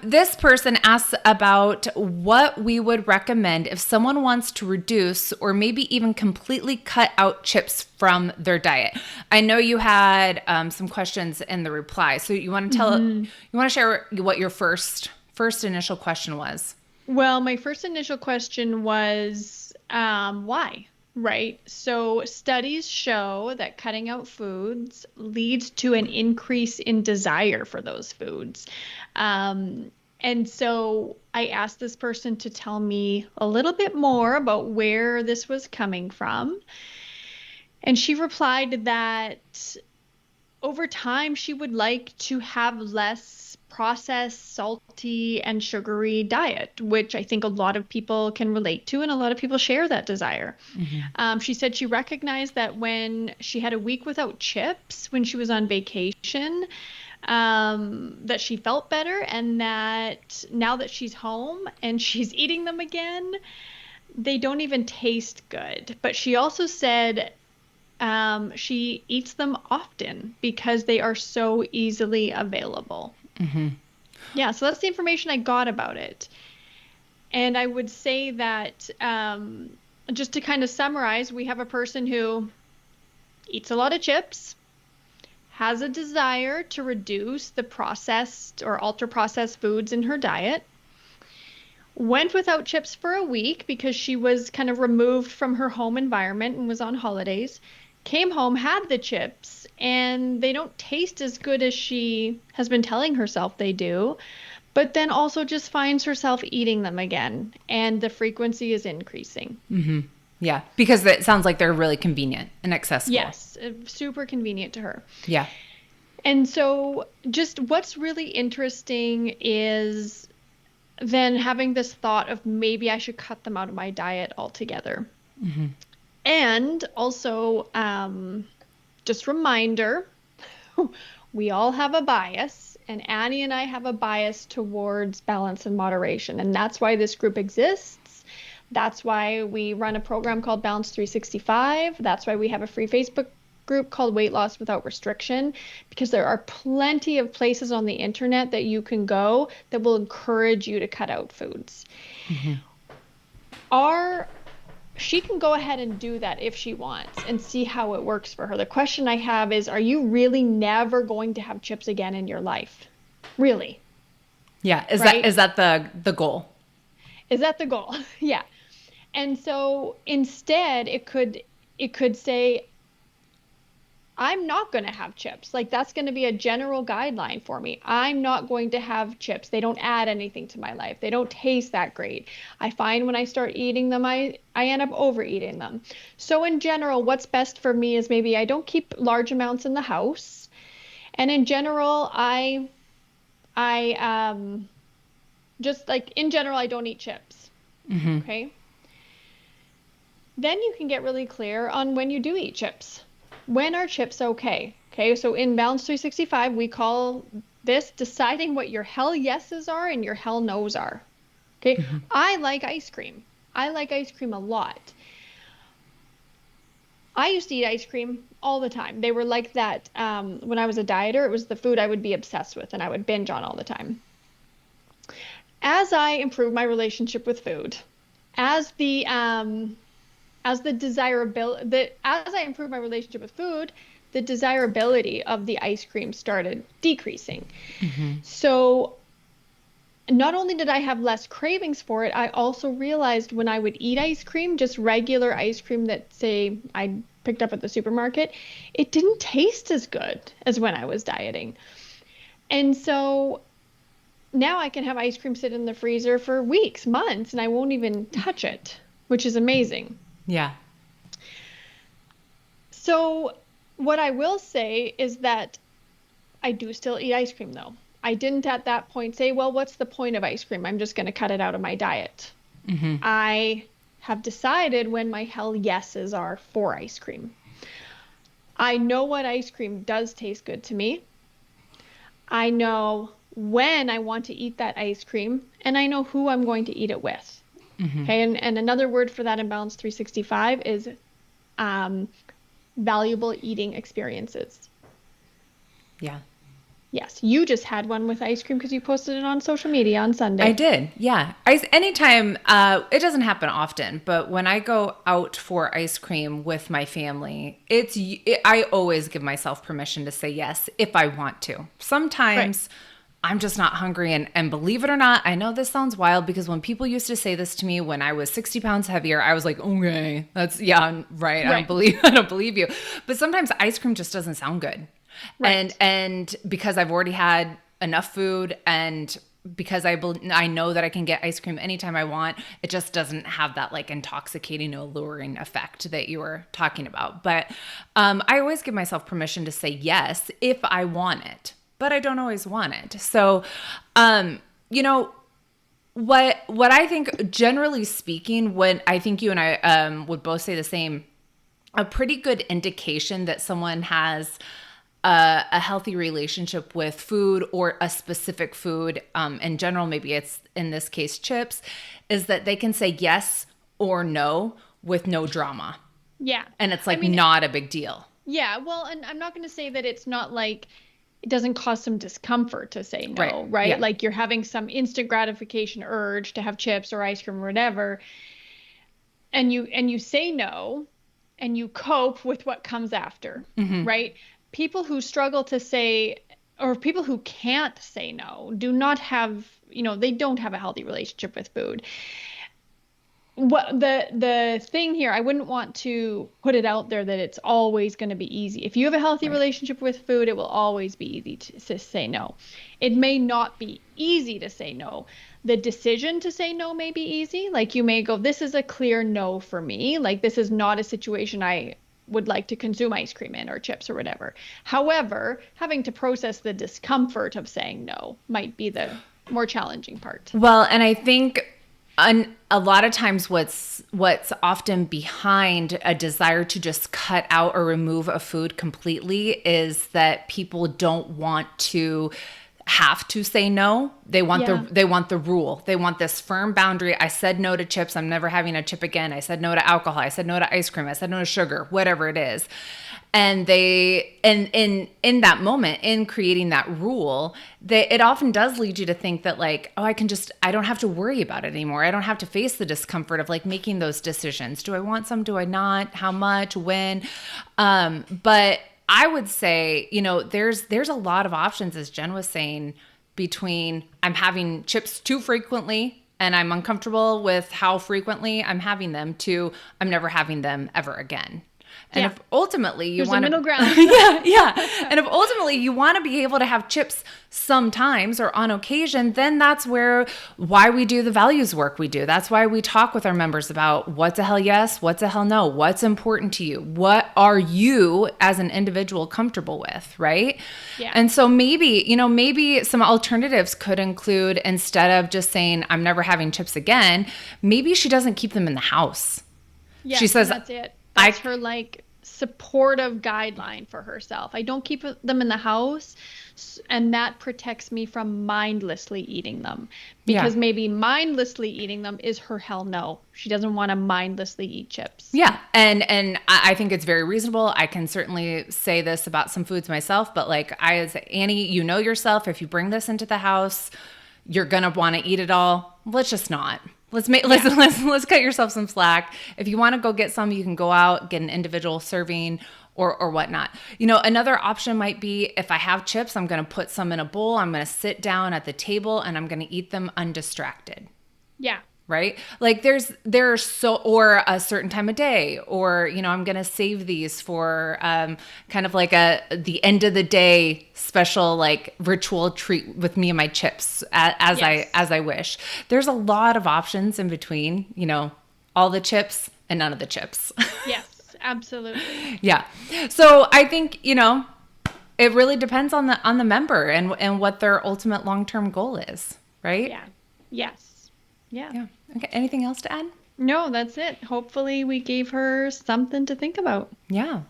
This person asks about what we would recommend if someone wants to reduce or maybe even completely cut out chips from their diet. I know you had some questions in the reply, so you want to share what your first initial question was. Well, my first initial question was why? Right. So studies show that cutting out foods leads to an increase in desire for those foods. And so I asked this person to tell me a little bit more about where this was coming from. And she replied that over time, she would like to have less processed, salty, and sugary diet, which I think a lot of people can relate to, and a lot of people share that desire. She said she recognized that when she had a week without chips, when she was on vacation, that she felt better, and that now that she's home and she's eating them again, they don't even taste good. But she also said she eats them often because they are so easily available. Yeah, so that's the information I got about it. And I would say that just to kind of summarize, we have a person who eats a lot of chips, has a desire to reduce the processed or ultra processed foods in her diet, went without chips for a week because she was kind of removed from her home environment and was on holidays, came home, had the chips, and they don't taste as good as she has been telling herself they do, but then also just finds herself eating them again, and the frequency is increasing. Yeah, because it sounds like they're really convenient and accessible. Yes, super convenient to her. Yeah. And so just what's really interesting is then having this thought of maybe I should cut them out of my diet altogether. And also, just reminder, we all have a bias, and Annie and I have a bias towards balance and moderation. And that's why this group exists. That's why we run a program called Balance365. That's why we have a free Facebook group called Weight Loss Without Restriction, because there are plenty of places on the internet that you can go that will encourage you to cut out foods. She can go ahead and do that if she wants and see how it works for her. The question I have is, are you really never going to have chips again in your life? Really? Yeah. Is Right? that the goal? Is that the goal? Yeah. And so instead it could say, I'm not going to have chips. Like that's going to be a general guideline for me. I'm not going to have chips. They don't add anything to my life. They don't taste that great. I find when I start eating them, I end up overeating them. So in general, what's best for me is maybe I don't keep large amounts in the house. And in general, I just like in general, I don't eat chips. Okay. Then you can get really clear on when you do eat chips. When are chips okay? Okay, so in Balance 365, we call this deciding what your hell yeses are and your hell nos are. Okay, I like ice cream. I like ice cream a lot. I used to eat ice cream all the time. They were like that when I was a dieter. It was the food I would be obsessed with and I would binge on all the time. As I improved my relationship with food, as the desirability, as I improved my relationship with food, the desirability of the ice cream started decreasing. So not only did I have less cravings for it, I also realized when I would eat ice cream, just regular ice cream that say I picked up at the supermarket, it didn't taste as good as when I was dieting. And so now I can have ice cream sit in the freezer for weeks, months, and I won't even touch it, which is amazing. Yeah. So what I will say is that I do still eat ice cream though. I didn't at that point say, well, what's the point of ice cream? I'm just going to cut it out of my diet. I have decided when my hell yeses are for ice cream. I know what ice cream does taste good to me. I know when I want to eat that ice cream, and I know who I'm going to eat it with. Okay, and another word for that in Balance 365 is valuable eating experiences. Yeah. Yes, you just had one with ice cream because you posted it on social media on I Sunday. did, yeah. Anytime, it doesn't happen often, but when I go out for ice cream with my family, I always give myself permission to say yes if I want to. Right. Sometimes I'm just not hungry, and believe it or not, I know this sounds wild because when people used to say this to me when I was 60 pounds heavier, I was like, okay, that's yeah, right. Right. I don't believe you. But sometimes ice cream just doesn't sound good. Right. And because I've already had enough food and because I know that I can get ice cream anytime I want, it just doesn't have that like intoxicating, alluring effect that you were talking about. But I always give myself permission to say yes if I want it, but I don't always want it. So, you know, what I think, generally speaking, when I think you and I would both say the same, a pretty good indication that someone has a healthy relationship with food or a specific food in general, maybe it's in this case chips, is that they can say yes or no with no drama. Yeah. And it's I like mean, not a big deal. yeah, well, and I'm not going to say that it's not like it doesn't cause some discomfort to say Right. no, right? Yeah. Like you're having some instant gratification urge to have chips or ice cream or whatever, and you say no and you cope with what comes after, right? People who struggle to say or people who can't say no do not have, they don't have a healthy relationship with food. What the thing here, I wouldn't want to put it out there that it's always going to be easy. If you have a healthy Right. relationship with food, it will always be easy to say no. It may not be easy to say no. The decision to say no may be easy. Like you may go, this is a clear no for me. Like this is not a situation I would like to consume ice cream in or chips or whatever. However, having to process the discomfort of saying no might be the more challenging part. Well, and I think a lot of times what's often behind a desire to just cut out or remove a food completely is that people don't want to have to say no. Yeah. They want the rule. They want this firm boundary. I said no to chips. I'm never having a chip again. I said no to alcohol. I said no to ice cream. I said no to sugar, whatever it is. And in that moment, in creating that rule, it often does lead you to think that like, oh, I don't have to worry about it anymore. I don't have to face the discomfort of like making those decisions. Do I want some? Do I not? How much? When? But I would say, there's a lot of options, as Jen was saying, between I'm having chips too frequently and I'm uncomfortable with how frequently I'm having them to I'm never having them ever again. And Yeah. if ultimately you There's a want middle to, ground. yeah. And if ultimately you want to be able to have chips sometimes or on occasion, then that's why we do the values work we do. That's why we talk with our members about what's a hell yes, what's a hell no, what's important to you, what are you as an individual comfortable with, right? Yeah. And so maybe some alternatives could include, instead of just saying, I'm never having chips again, maybe she doesn't keep them in the house. She Yes, and says, that's it. I That's her like supportive guideline for herself. I don't keep them in the house, and that protects me from mindlessly eating them yeah. because maybe mindlessly eating them is her hell no. She doesn't want to mindlessly eat chips. Yeah. And I think it's very reasonable. I can certainly say this about some foods myself, but like as Annie, you know yourself, if you bring this into the house, you're going to want to eat it all. Let's just not. Yeah. Let's cut yourself some slack. If you want to go get some, you can go out, get an individual serving or whatnot. Another option might be, if I have chips, I'm going to put some in a bowl. I'm going to sit down at the table and I'm going to eat them undistracted. Yeah. Right? Like or a certain time of day, or, I'm going to save these for kind of like the end of the day special, like ritual treat with me and my chips Yes. as I wish. There's a lot of options in between, all the chips and none of the chips. Yes, absolutely. Yeah. So I think, it really depends on the member and what their ultimate long-term goal is, right? Yeah. Yes. Yeah. Yeah. Okay. Anything else to add? No, that's it. Hopefully we gave her something to think about. Yeah.